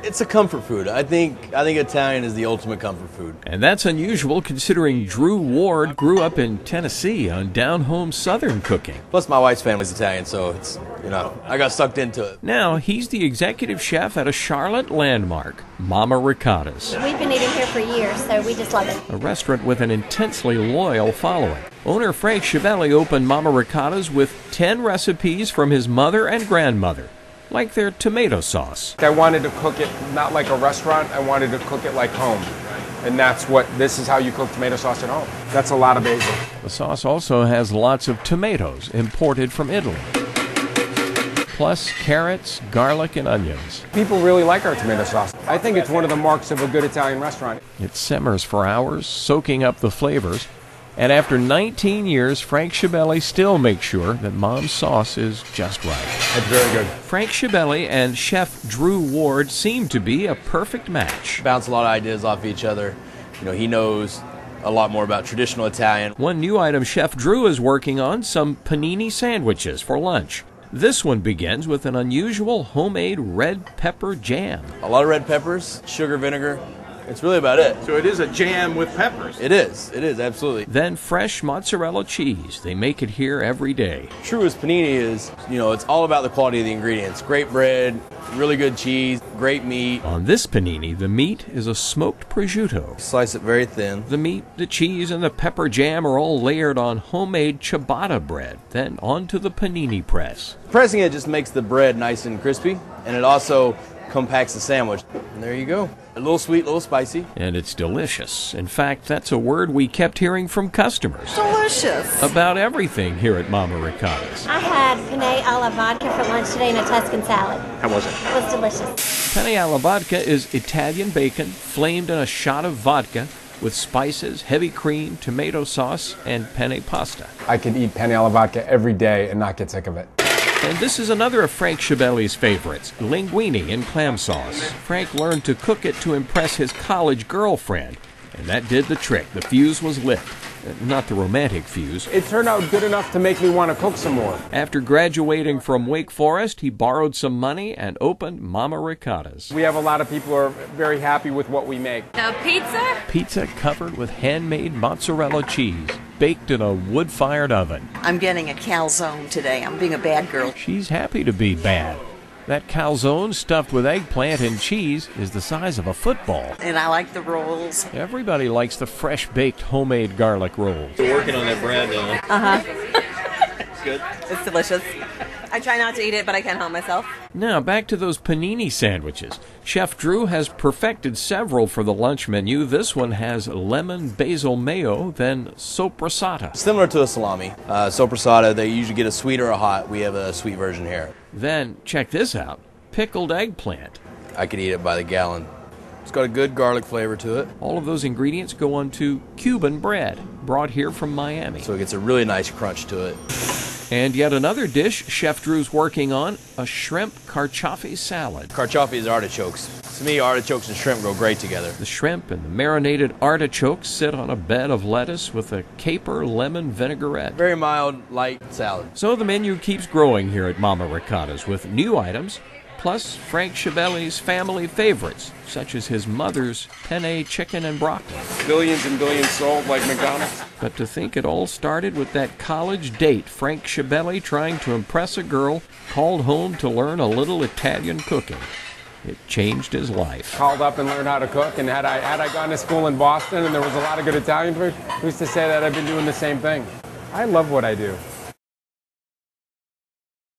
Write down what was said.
It's a comfort food. I think Italian is the ultimate comfort food. And that's unusual considering Drew Ward grew up in Tennessee on down-home Southern cooking. Plus, my wife's family's Italian, so it's, I got sucked into it. Now, he's the executive chef at a Charlotte landmark, Mama Ricotta's. We've been eating here for years, so we just love it. A restaurant with an intensely loyal following. Owner Frank Chiavelli opened Mama Ricotta's with 10 recipes from his mother and grandmother, like their tomato sauce. I wanted to cook it not like a restaurant, I wanted to cook it like home. And this is how you cook tomato sauce at home. That's a lot of basil. The sauce also has lots of tomatoes imported from Italy, plus carrots, garlic, and onions. People really like our tomato sauce. I think it's one of the marks of a good Italian restaurant. It simmers for hours, soaking up the flavors. And after 19 years, Frank Chiavelli still makes sure that Mom's sauce is just right. It's very good. Frank Chiavelli and Chef Drew Ward seem to be a perfect match. Bounce a lot of ideas off each other. He knows a lot more about traditional Italian. One new item Chef Drew is working on, some panini sandwiches for lunch. This one begins with an unusual homemade red pepper jam. A lot of red peppers, sugar, vinegar. It's really about it. So it is a jam with peppers. It is, absolutely. Then fresh mozzarella cheese. They make it here every day. True as panini is, it's all about the quality of the ingredients. Great bread, really good cheese, great meat. On this panini, the meat is a smoked prosciutto. Slice it very thin. The meat, the cheese, and the pepper jam are all layered on homemade ciabatta bread, then onto the panini press. Pressing it just makes the bread nice and crispy, and it also compacts the sandwich. And there you go. A little sweet, a little spicy. And it's delicious. In fact, that's a word we kept hearing from customers. Delicious. About everything here at Mama Ricotta's. I had penne alla vodka for lunch today and a Tuscan salad. How was it? It was delicious. Penne alla vodka is Italian bacon flamed in a shot of vodka with spices, heavy cream, tomato sauce, and penne pasta. I could eat penne alla vodka every day and not get sick of it. And this is another of Frank Chiavelli's favorites, linguine in clam sauce. Frank learned to cook it to impress his college girlfriend, and that did the trick. The fuse was lit. Not the romantic fuse. It turned out good enough to make me want to cook some more. After graduating from Wake Forest, he borrowed some money and opened Mama Ricotta's. We have a lot of people who are very happy with what we make. Now pizza? Pizza covered with handmade mozzarella cheese, baked in a wood-fired oven. I'm getting a calzone today. I'm being a bad girl. She's happy to be bad. That calzone stuffed with eggplant and cheese is the size of a football. And I like the rolls. Everybody likes the fresh-baked homemade garlic rolls. You're working on that bread now. Uh-huh. It's good. It's delicious. I try not to eat it, but I can't help myself. Now, back to those panini sandwiches. Chef Drew has perfected several for the lunch menu. This one has lemon basil mayo, then soppressata. Similar to a salami. Soppressata, they usually get a sweet or a hot. We have a sweet version here. Then, check this out, pickled eggplant. I could eat it by the gallon. It's got a good garlic flavor to it. All of those ingredients go onto Cuban bread, brought here from Miami. So it gets a really nice crunch to it. And yet another dish Chef Drew's working on, a shrimp carciofi salad. Carciofi is artichokes. To me, artichokes and shrimp go great together. The shrimp and the marinated artichokes sit on a bed of lettuce with a caper lemon vinaigrette. Very mild, light salad. So the menu keeps growing here at Mama Ricotta's with new items, plus Frank Chiavelli's family favorites, such as his mother's penne chicken and broccoli. Billions and billions sold like McDonald's. But to think it all started with that college date, Frank Chiavelli trying to impress a girl called home to learn a little Italian cooking. It changed his life. Called up and learned how to cook, and had I gone to school in Boston and there was a lot of good Italian food, who's to say that I've been doing the same thing? I love what I do.